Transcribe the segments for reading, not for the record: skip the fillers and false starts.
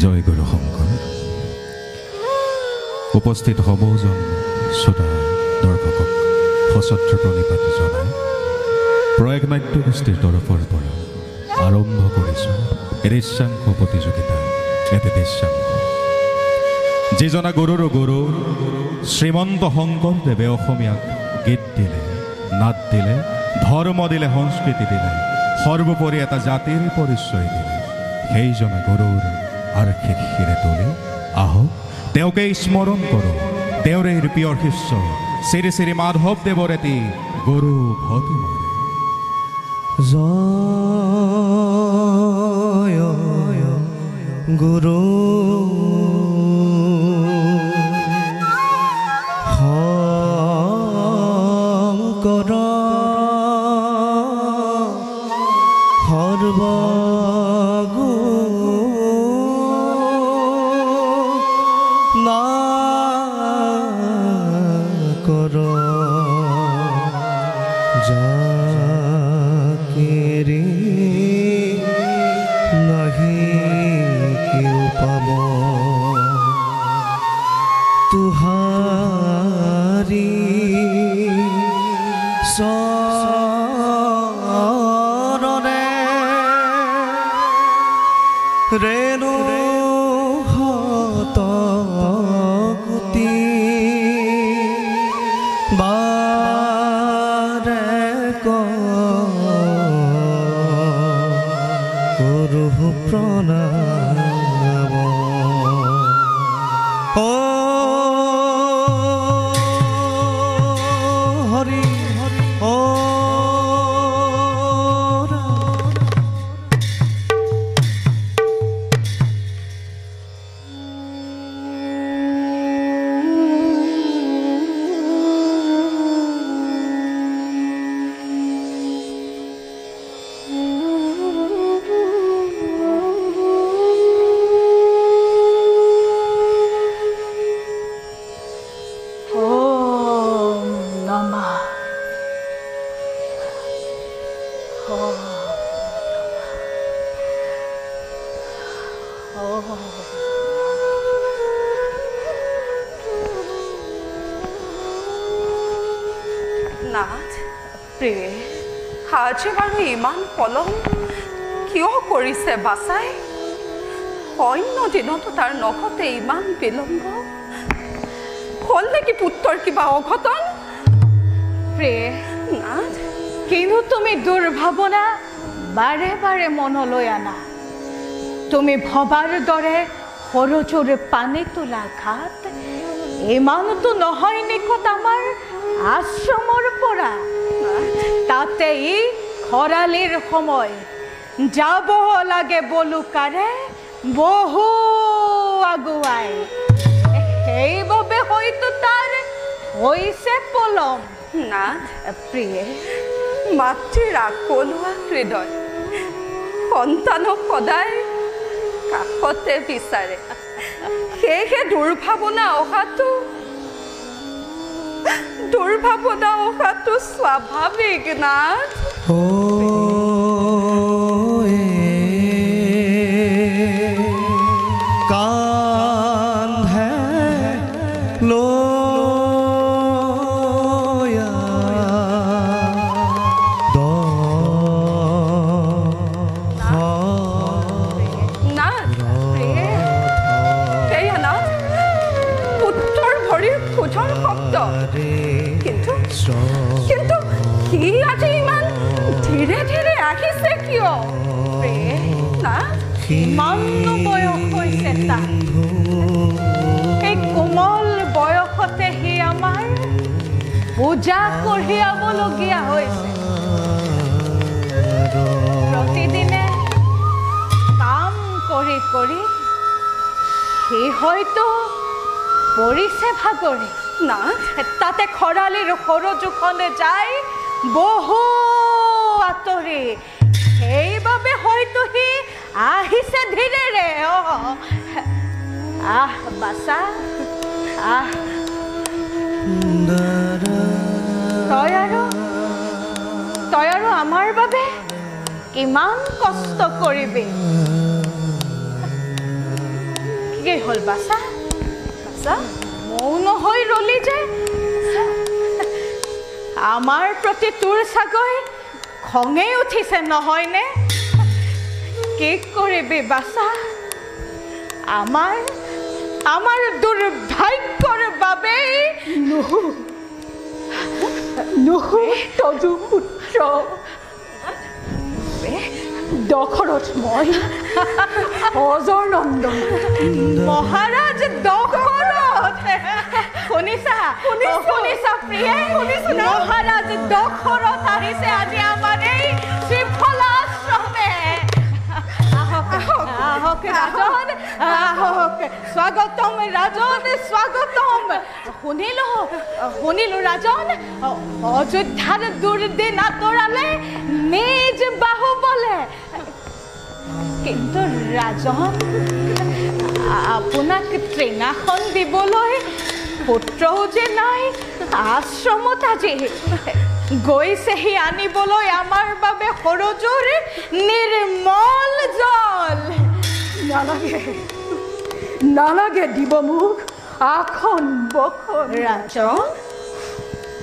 জয় গুৰু শংকৰ। উপস্থিত সমজন শ্ৰোতা দৰ্শকক সশ্ৰদ্ধ প্ৰণিপাত জনাই প্ৰয়াগ নাট্য গোষ্ঠীৰ তৰফৰ পৰা আৰম্ভ কৰিছোঁ দৃশ্যাংশ প্ৰতিযোগিতা। এটি দৃশ্যাংশ যিজনা গুৰুৰ গুৰু শ্ৰীমন্ত শংকৰদেৱে অসমীয়াক গীত দিলে, নাট দিলে, ধৰ্ম দিলে, সংস্কৃতি দিলে, সৰ্বোপৰি এটা জাতিৰ পৰিচয় দিলে, সেইজনা গুৰুৰ আৰ্শিক শিৰে তুলি আহক তেওঁকে স্মৰণ কৰোঁ। তেওঁৰে প্ৰিয় শিষ্য শ্ৰী শ্ৰী মাধৱদেৱৰ এটি গুৰু ভতিমা। জয় গুৰু শংকৰ সৰ্বগুৰু নাকৰ যাকেৰে নাহি কেও পাব তুহাৰী চৰণে ৰেণু শতকোটি বাৰে কৰোঁ প্ৰণাম। ও হৰি হৰি ও নাথ প্ৰিয়ে, আজি বাৰু ইমান পলম কিয় কৰিছে বাচাই? অন্য দিনতো তাৰ নঘটে ইমান বিলম্ব। হ'ল নেকি পুত্ৰৰ কিবা অঘটন? প্ৰিয়ে, নাথ কিন্তু তুমি দুৰ্ভাৱনা বাৰে বাৰে মনলৈ আনা। তুমি ভবাৰ দৰে সৰজুৰ পানী তোলা ঘাট ইমানতো নহয় নিকট আমাৰ আশ্ৰমৰ পৰা। তাতে ই খৰালিৰ সময়, যাব লাগে বলুকাৰে বহু আগুৱাই। সেইবাবে হয়তো তাৰ হৈছে পলম। নাথ প্ৰিয়ে, মাতৃৰ আকলোৱা হৃদয় সন্তানক সদায় কাষতে বিচাৰে। সেয়েহে দুৰ্ভাৱনা অহাটো স্বাভাৱিক। নাথ কান্ধে লয়া নাথ প্ৰিয়ে, সেয়া নাথ পুত্ৰৰ ভৰিৰ খোজৰ শব্দ। কিন্তু সি আজি ইমান ধীৰে ধীৰে আহিছে কিয়? প্ৰিয়ে, নাথ ইমানো বয়স হৈছে তাৰ। এই কোমল বয়সতে সি আমাৰ পূজা কঢ়িয়াবলগীয়া হৈছে। প্ৰতিদিনে কাম কৰি কৰি সি হয়তো পৰিছে ভাগৰি। নাথ তাতে খৰালিৰ সৰজুখনে যায় বহু আঁতৰি। সেইবাবে হয়তো সি আহিছে ধীৰেৰে। আহ বাচা, আহ। তই আৰু আমাৰ বাবে কিমান কষ্ট কৰিবি। কি হ'ল বাছা বাছা মৌন হৈ ৰলি যে আমাৰ প্ৰতি তোৰ চাগৈ খঙেই উঠিছে নহয়নে কি কৰিবি বাছা আমাৰ আমাৰ দুৰ্ভাগ্যৰ বাবেই নহু তজু পুত্ৰ দশৰথ মই অজৰ নন্দন মহাৰাজ দশৰথ শুনিছা শুনিছা প্ৰিয়ে মহাৰাজ দশৰথ আহিছে আজি আমাৰ এই শ্ৰীফলাশ্ৰমে আহক ৰাজন আহক স্বাগতম ৰাজন স্বাগতম শুনিলো ৰাজন অযোধ্যাৰ দুৰ্দিন আঁতৰালে নিজ বাহুবলে কিন্তু ৰাজন আপোনাক ট্ৰেঙাখন দিবলৈ পুত্ৰও যে নাই আশ্ৰমত আজি গৈছেহি আনিবলৈ আমাৰ বাবে সৰজুৰ নিৰ্মল জল নালাগে দিব মোক আখন বখন ৰাজন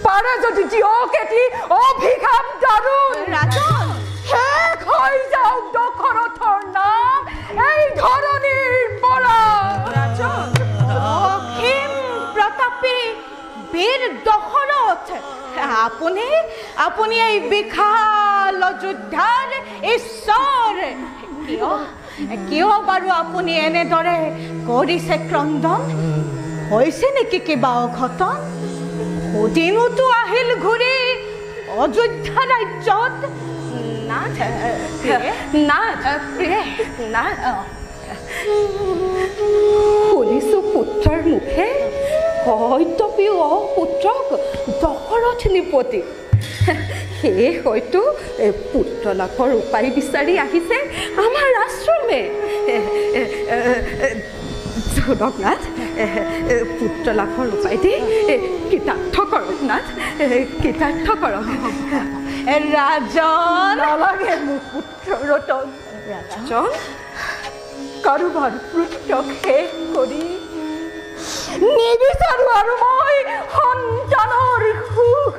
পাৰে যদি দিয়ক এটি অভিশাপ দাৰুণ ৰাজন শেষ হৈ যাওক দশৰথৰ নাম এই ধৰণীৰ পৰা ৰাজন অসীম প্ৰতাপী বীৰ দশৰথ আপুনি এই বিশাল অযোধ্যাৰ ঈশ্বৰ কিয় বাৰু আপুনি এনেদৰে কৰিছে ক্ৰন্দন হৈছে নেকি কিবা অঘটন সুদিনতো আহিল ঘূৰি অযোধ্যা ৰাজ্যত শুনিছো পুত্ৰৰ মুখে হয়তপি অপুত্ৰক দশৰথ নিপতি সেয়ে হয়তো পুত্ৰ লাভৰ উপায় বিচাৰি আহিছে আমাৰ আশ্ৰমে জগন্নাথ পুত্ৰ লাভৰ উপায় দি কৃতাৰ্থ কৰক নাথ কৃতাৰ্থ কৰক ৰাজন নালাগে মোৰ পুত্ৰ ৰতন ৰাজন কাৰোবাৰ পুত্ৰক শেষ কৰি নিবিচাৰো আৰু মই সন্তানৰ সুখ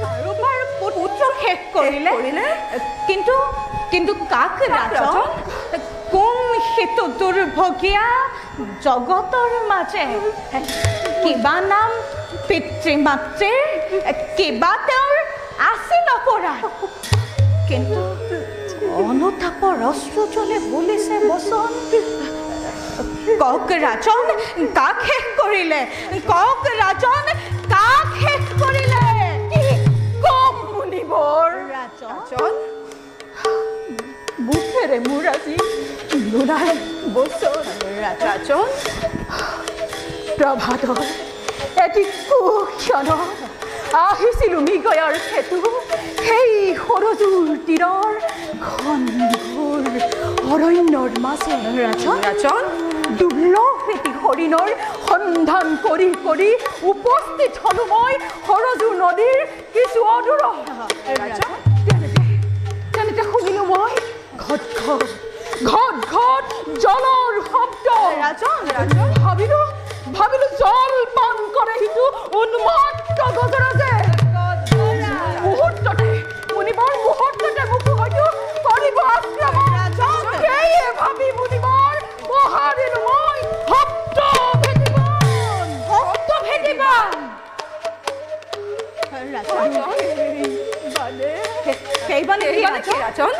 কাৰোবাৰ পুত্ৰক শেষ কৰিলে কিন্তু কাক ৰাজন কোন সেইটো দুৰ্ভগীয়া জগতৰ মাজে কিবা নাম পিতৃ মাতৃৰ কিবা তেওঁৰ আছিল অপৰাধ কিন্তু অনুতাপৰ অশ্ৰু জলে বলিছে বচন কক ৰাজন কাক শেষ কৰিলে কক ৰাজন কাক শেষ কৰিলে কম শুনিবৰ ৰাজন মুখেৰে মোৰ আজি নোলাই বচন ৰাজন প্ৰভাতৰ এটি কুক্ষণত আহিছিলোঁ মৃগয়াৰ সেতু সেই সৰজুৰ তীৰৰ ঘনঘোৰ অৰণ্যৰ মাজে ৰাজন দুৰ্লভ এটি হৰিণৰ সন্ধান কৰি কৰি উপস্থিত হলো মই সৰজু নদীৰ কিছু অদূৰত তেনেতে শুনিলো মই ঘট ঘট জলৰ শব্দ ৰাজন ভাবিলো জল পান কৰে সিটো উন্মত্ত গজৰাজে মুহূৰ্ততে মুনিবৰ মুখো হয়তো কৰিব আক্ৰমণ সেয়ে ভাবি মুনিবৰ বহাৰিলো মই সপ্ত ভেটিবান সেইবানে কি ৰাজন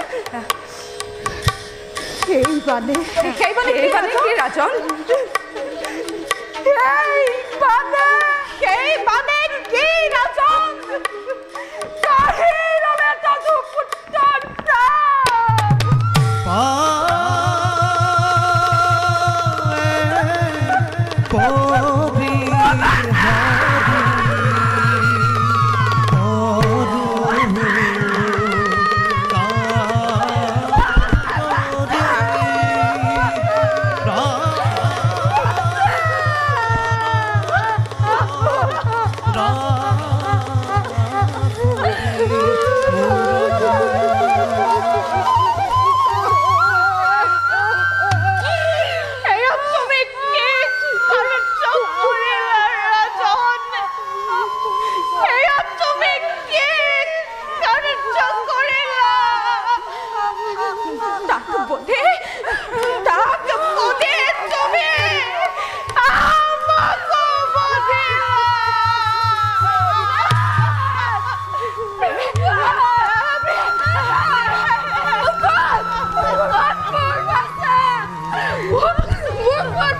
সেইবানে কি ৰাজন সেইবানে কি ৰাজন কাহিৰমে তজু পুত্ৰৰ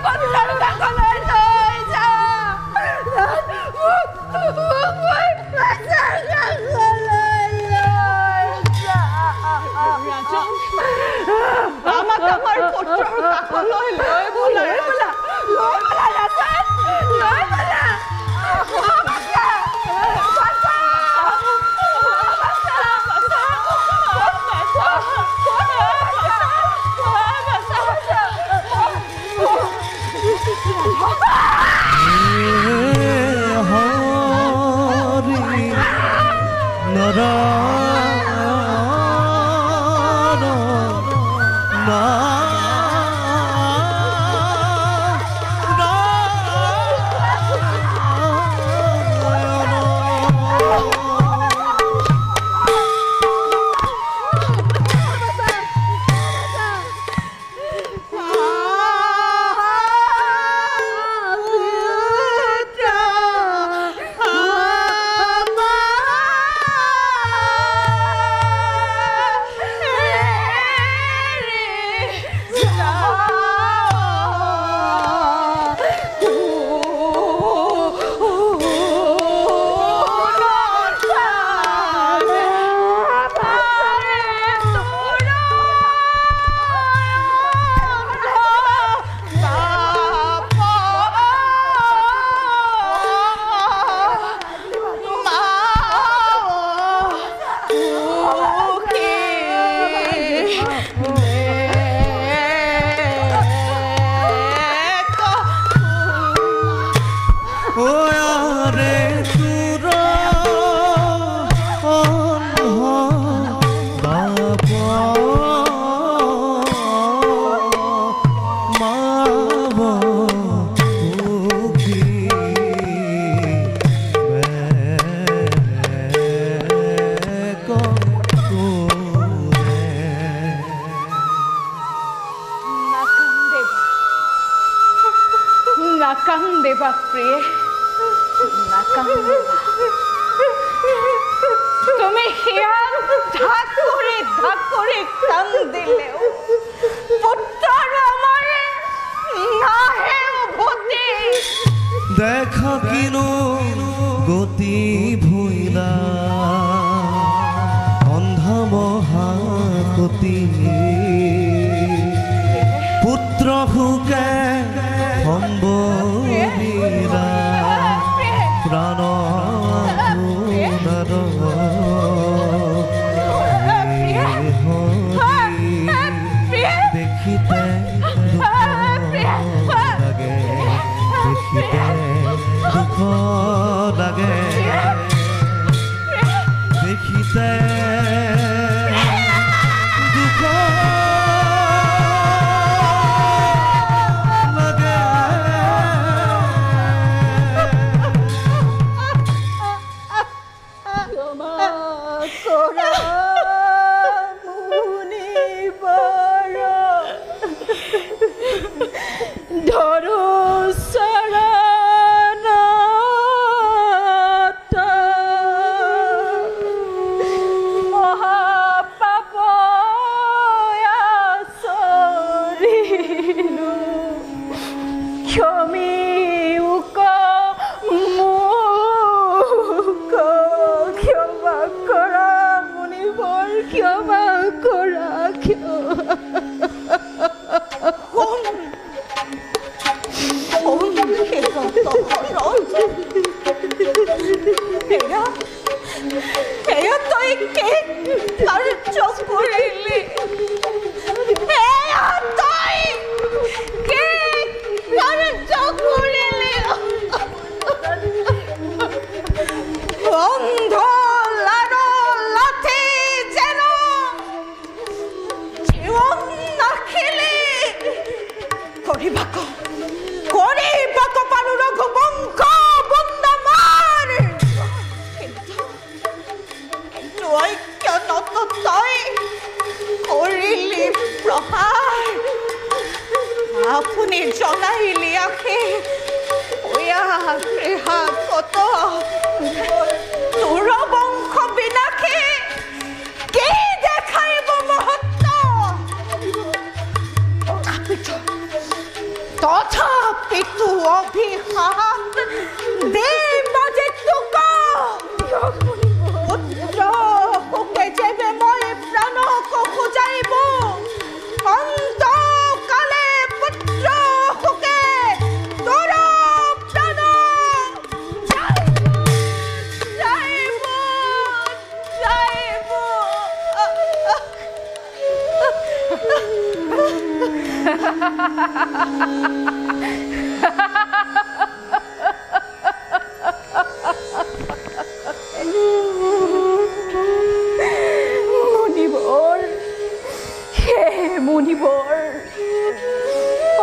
পুত্ৰৰ কাষলৈ লৈ যা মোক পুত্ৰৰ কাষলৈ লৈ যা আমাক আমাৰ পুত্ৰৰ কাষলৈ লৈ বোলা ৰাজন লৈ বোলা হৰি নাকান্দে বাপ্রে নাকান্দে তুমি হিয়ান ধাক করে কান্দিলেও পুত্র আমারে নাহে ভূতি দেখা কিনো গতি ভুইলা অন্ধা মহাকতি পুত্র হুকে সম্বৰিলা প্ৰাণ দেখিতে লাগে দুখ লাগে দেখিতে দুখ আপনি জনাইলি আখে ওয়া রেহা কত তোর বংশ বিনাশে কে দেখাইব মহত্ব তথাপিতো অভিশাপ দে মাজে তোকা পুত্ৰ শোকে যেবে মই প্ৰাণক খোজাইব অন্তকালে পুত্ৰ শোকে তোৰ প্ৰাণ যাইব যাইব মণিবৰ হে মণিবৰ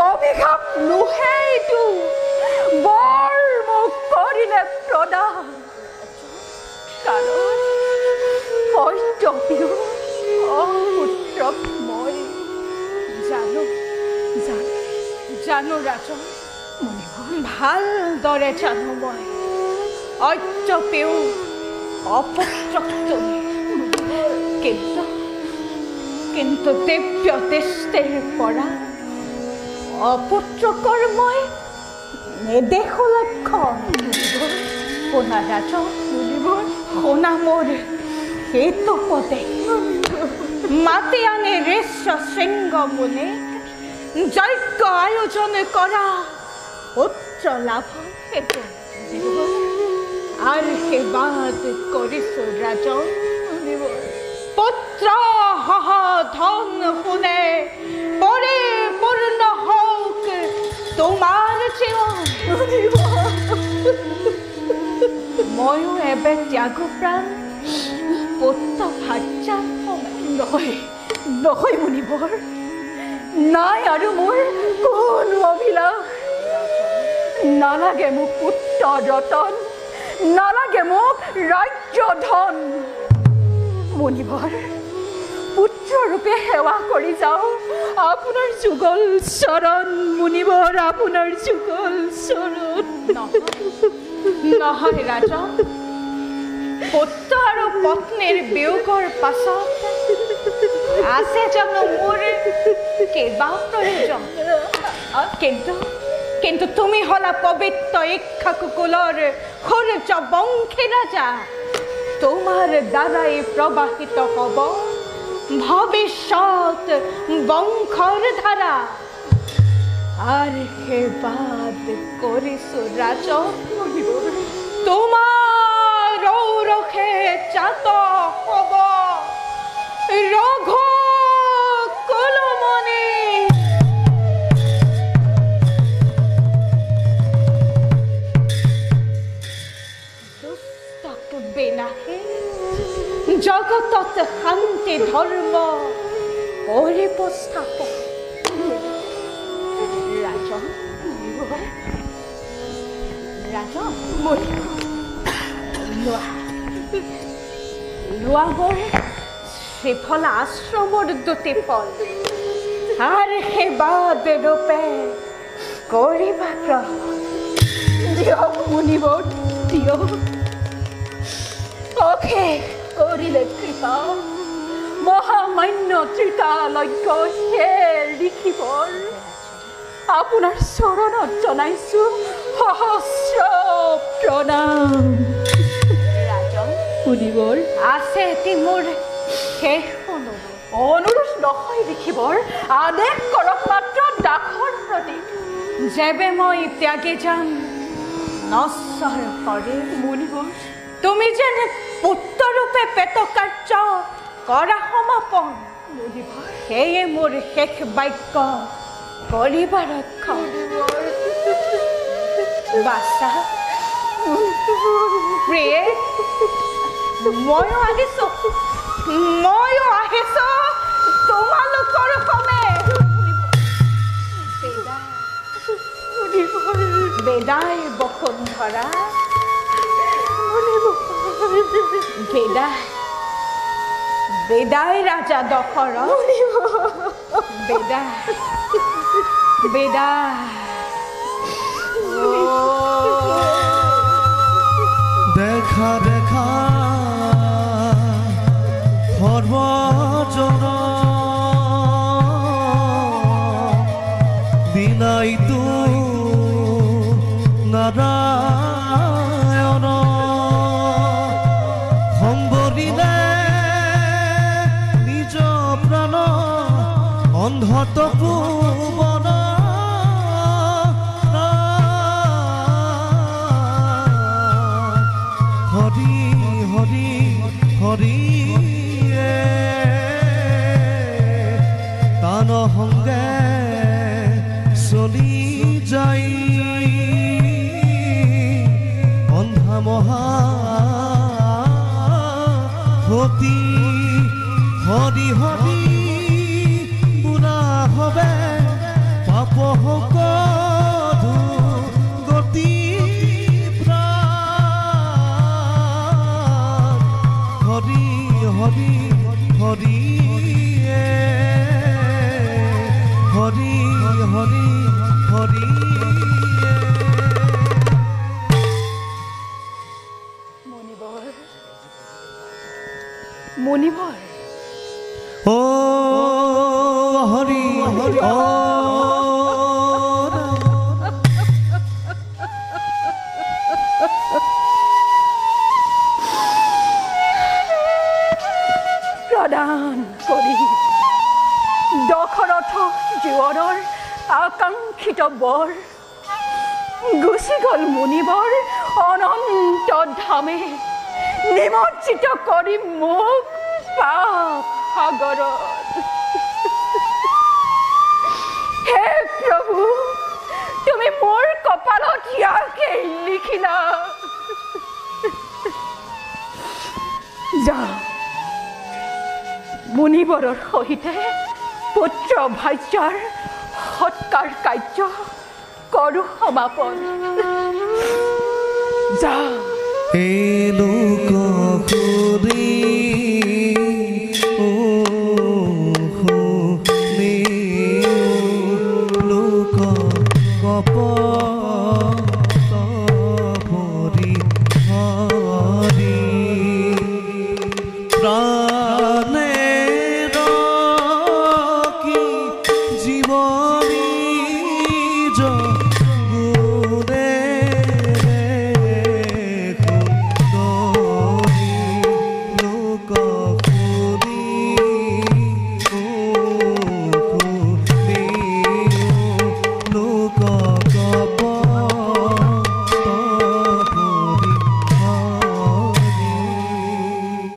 অভিশাপ নোহেইটো বৰ মোক কৰিলে প্ৰদান কাৰণ সত্যপিও অপুত্ৰক মই জানো জানো জানো ৰাজন ভালদৰে জানো মই অত্যপেও অপুত্ৰক তুমি কিন্তু দিব্য দৃষ্টিৰ পৰা অপুত্ৰকৰ মই নেদেখো লক্ষণ শুনা ৰাজন শুনা মোৰ সেইটো পদে মাতি আনে ঋষ্য শৃংগ মুনে যজ্ঞ আয়োজন কৰা পুত্ৰ লাভ হেতু আশীৰ্বাদ কৰিছো ৰাজন পুত্ৰ সহ ধন শুনে পৰিপূৰ্ণ হওক তোমাৰ জীৱন ময়ো এবে ত্যাগ প্ৰাণ পুত্ৰ ভাৰ্যা নহয় নহয় মণিবৰ নাই আৰু মোৰ কোনো অভিলাষ নালাগে মোক পুত্ৰ ৰতন নালাগে মোক ৰাজ্য ধন মণিবৰ পুত্ৰৰূপে সেৱা কৰি যাওঁ আপোনাৰ যুগল চৰণ মণিবৰ আপোনাৰ যুগল চৰণ নহয় ৰাজন পুত্ৰ আৰু পত্নীৰ বিয়োগৰ পাছত আছে জানো মোৰ কেইবা প্ৰয়োজন কিন্তু তুমি হলা পবিত্ৰ ইক্ষাকুকুলৰ সূৰ্য বংশী ৰাজা তোমাৰ দ্বাৰাই প্ৰবাহিত হ'ব ভৱিষ্যত বংশৰ ধাৰা আশীৰ্বাদ কৰিছো ৰাজন তোমাৰ ঔৰসে জাত হ'ব ৰঘু কুলমণি দুষ্টক বিনাশে জগতত শান্তি ধৰ্ম কৰিব স্থাপন ৰাজন ৰাজন লোৱা মোৰ শ্ৰীফল আশ্ৰমৰ দুটি ফল আশীৰ্বাদ ৰূপে কৰিবা গ্ৰহণ দিয়ক মুনিবৰ দিয়ক অশেষ কৰিলে কৃপা মহামান্য ত্ৰিতালজ্ঞ হে ঋষিবৰ আপোনাৰ চৰণত জনাইছো সহস্ৰ প্ৰণাম ৰাজন মুনিবৰ আছে এটি মোৰ শেষ অনুৰোধ নহয় ঋষিবৰ আদেশ কৰক মাত্ৰ দাসৰ প্ৰতি যেবে মই ত্যাগি যাম নশ্বৰ কৰি মুনিবৰ তুমি যেন পুত্ৰৰূপে পেটকাৰ্য কৰা সমাপন মুনিবৰ সেয়ে মোৰ শেষ বাক্য কৰিবা ৰক্ষণ বাছা প্ৰিয়ে ময়ো আহিছো তোমালোকৰ সমে বেদাই বসুন্ধৰা বেদাই ৰাজা দশৰথ বেদাই দেখা দেখা সৰ্বজন বিনাই তো নাৰায়ণ সম্বলিলে নিজ প্ৰাণ অন্ধত ভুৱন হৰি হৰি হৰি তান সংগে চলি যাই অন্ধা মহা হতি হৰি হৰি বুঢ়া হবে পাপ সকলো গতি প্ৰাণ হৰি হৰি হৰি হৰি হৰি হৰি মণিবৰ মণিবৰ ও হৰি হৰি ও প্ৰদান কৰি দশৰথ জীৱনৰ আকাংক্ষিত বৰ গুচি গ'ল মুনিবৰ অনন্ত ধামে নিমজ্জিত কৰি মোক পাপ সাগৰত হে প্ৰভু তুমি মোৰ কপালত ইয়াকে লিখিলা যাওঁ মুনিবৰৰ সহিতে পুত্ৰ ভাৰ্যাৰ সৎকাৰ কাৰ্য কৰো সমাপন যাওঁ লোক খুৰি লোক কপট ভৰি হৰি প্ৰাণে ৰকি জীৱনী